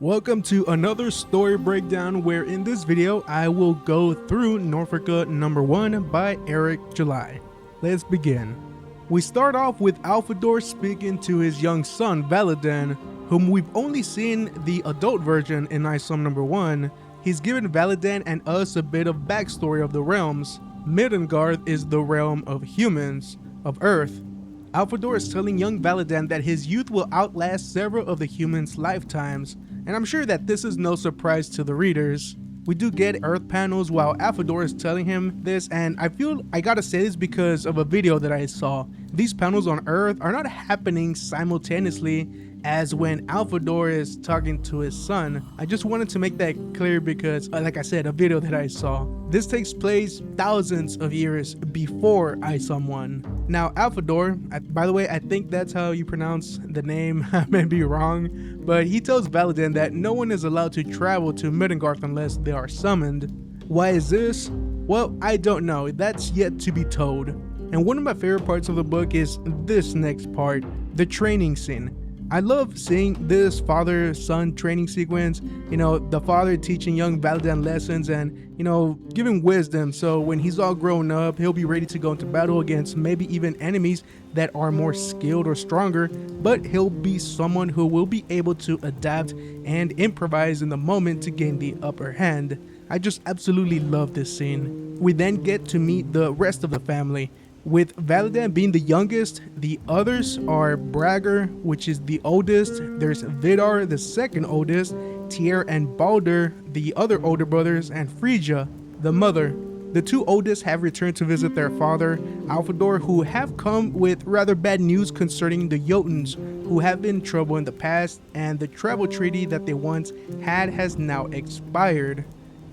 Welcome to another story breakdown where in this video I will go through Norfrica number 1 by Eric July. Let's begin. We start off with Alfador speaking to his young son Valadan, whom we've only seen the adult version in ISOM number 1. He's given Valadan and us a bit of backstory of the realms. Midgard is the realm of humans, of Earth. Alfador is telling young Valadan that his youth will outlast several of the humans' lifetimes, and I'm sure that this is no surprise to the readers. We do get Earth panels while Alfador is telling him this, and I feel I gotta say this because of a video that I saw. These panels on Earth are not happening simultaneously as when Alfador is talking to his son. I just wanted to make that clear because, like I said, a video that I saw. This takes place thousands of years before ISOM 1. Now, Alfador, by the way, I think that's how you pronounce the name. I may be wrong, but he tells Valadan that no one is allowed to travel to Midgard unless they are summoned. Why is this? Well, I don't know. That's yet to be told. And one of my favorite parts of the book is this next part, the training scene. I love seeing this father-son training sequence, the father teaching young Valadan lessons and, giving wisdom, so when he's all grown up, he'll be ready to go into battle against maybe even enemies that are more skilled or stronger, but he'll be someone who will be able to adapt and improvise in the moment to gain the upper hand. I just absolutely love this scene. We then get to meet the rest of the family. With Valadan being the youngest, the others are Bragger, which is the oldest, there's Vidar, the second oldest, Tyr and Balder, the other older brothers, and Frigga, the mother. The two oldest have returned to visit their father, Alfador, who have come with rather bad news concerning the Jotuns, who have been in trouble in the past, and the travel treaty that they once had has now expired.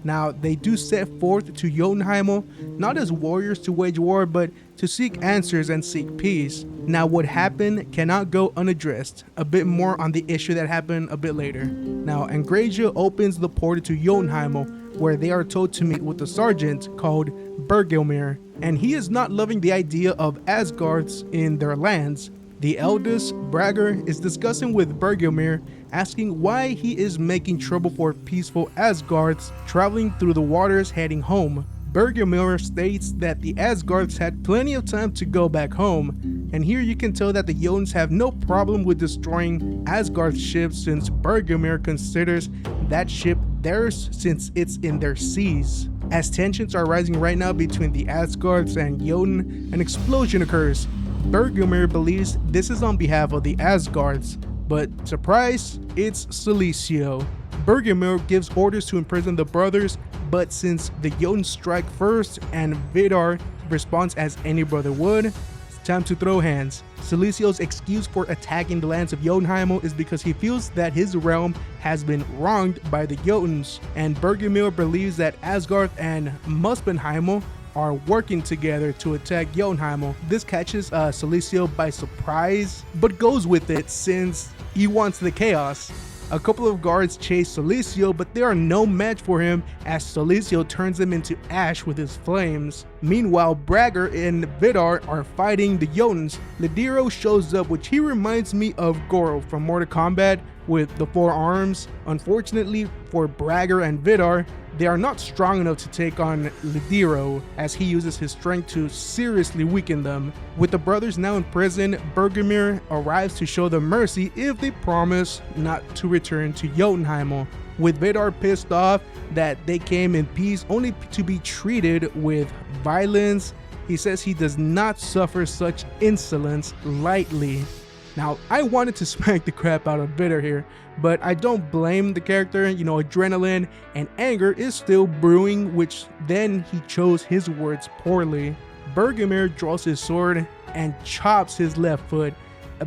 Now, they do set forth to Jotunheim, not as warriors to wage war, but to seek answers and seek peace. Now, what happened cannot go unaddressed. A bit more on the issue that happened a bit later. Now, Angrasia opens the portal to Jotunheim, where they are told to meet with a sergeant called Bergelmir, and he is not loving the idea of Asgards in their lands. The eldest, Bragger, is discussing with Bergelmir, asking why he is making trouble for peaceful Asgards traveling through the waters heading home. Bergelmir states that the Asgards had plenty of time to go back home, and here you can tell that the Jotuns have no problem with destroying Asgard's ships since Bergelmir considers that ship theirs since it's in their seas. As tensions are rising right now between the Asgards and Jotun, an explosion occurs. Bergelmir believes this is on behalf of the Asgards, but surprise, it's Silecio. Bergelmir gives orders to imprison the brothers, but since the Jotuns strike first and Vidar responds as any brother would, it's time to throw hands. Silecio's excuse for attacking the lands of Jotunheim is because he feels that his realm has been wronged by the Jotuns, and Bergelmir believes that Asgard and Muspelheim are working together to attack Jotunheim. This catches Silecio by surprise, but goes with it since he wants the chaos. A couple of guards chase Silecio, but they are no match for him as Silecio turns them into ash with his flames. Meanwhile, Bragger and Vidar are fighting the Jotuns. Ladiro shows up, which he reminds me of Goro from Mortal Kombat with the 4 arms. Unfortunately for Bragger and Vidar, they are not strong enough to take on Ladiro, as he uses his strength to seriously weaken them. With the brothers now in prison, Bergelmir arrives to show them mercy if they promise not to return to Jotunheim. With Vidar pissed off that they came in peace only to be treated with violence, he says he does not suffer such insolence lightly. Now, I wanted to smack the crap out of Vidar here, but I don't blame the character. Adrenaline and anger is still brewing, which then he chose his words poorly. Bergelmir draws his sword and chops his left foot,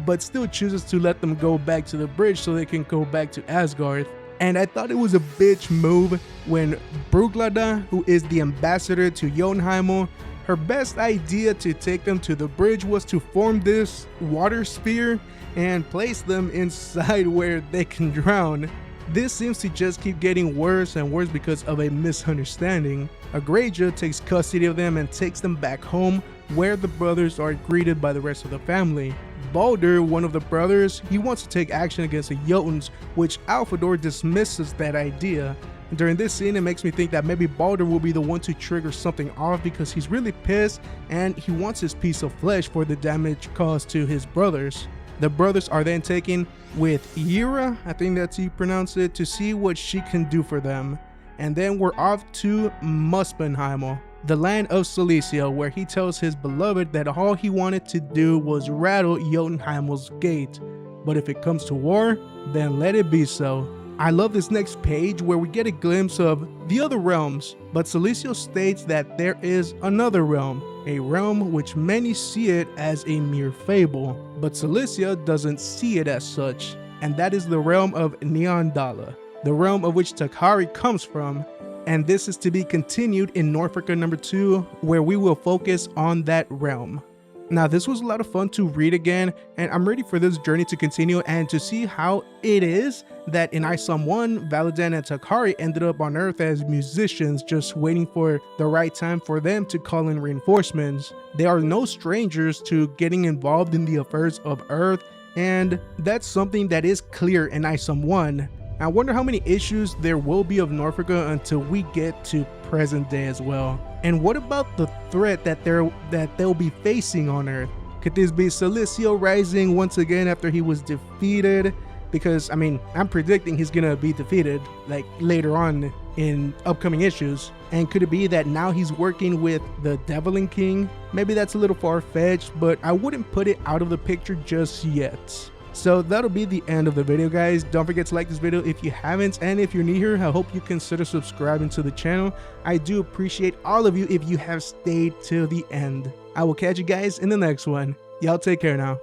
but still chooses to let them go back to the bridge so they can go back to Asgard. And I thought it was a bitch move when Bruglada, who is the ambassador to Jotunheim, her best idea to take them to the bridge was to form this water sphere and place them inside where they can drown. This seems to just keep getting worse and worse because of a misunderstanding. Angrasia takes custody of them and takes them back home, where the brothers are greeted by the rest of the family. Baldur, one of the brothers, he wants to take action against the Jotuns, which Alfador dismisses that idea. And during this scene, it makes me think that maybe Baldur will be the one to trigger something off because he's really pissed and he wants his piece of flesh for the damage caused to his brothers. The brothers are then taken with Ira, I think that's how you pronounce it, to see what she can do for them. And then we're off to Muspelheim, the land of Cilicia, where he tells his beloved that all he wanted to do was rattle Jotunheim's gate. But if it comes to war, then let it be so. I love this next page where we get a glimpse of the other realms, but Cilicia states that there is another realm, a realm which many see it as a mere fable, but Cilicia doesn't see it as such, and that is the realm of Neandala, the realm of which Takari comes from, and this is to be continued in Norfrica number 2, where we will focus on that realm. Now, this was a lot of fun to read again, and I'm ready for this journey to continue and to see how it is that in ISOM 1, Valadan and Takari ended up on Earth as musicians, just waiting for the right time for them to call in reinforcements. They are no strangers to getting involved in the affairs of Earth, and that's something that is clear in ISOM 1. I wonder how many issues there will be of Norfrica until we get to present day as well. And what about the threat that they'll be facing on Earth? Could this be Cilicia rising once again after he was defeated? Because, I mean, I'm predicting he's gonna be defeated like later on in upcoming issues. And could it be that now he's working with the Deviling King? Maybe that's a little far-fetched, but I wouldn't put it out of the picture just yet. So that'll be the end of the video, guys. Don't forget to like this video if you haven't, and if you're new here, I hope you consider subscribing to the channel. I do appreciate all of you if you have stayed till the end. I will catch you guys in the next one. Y'all take care now.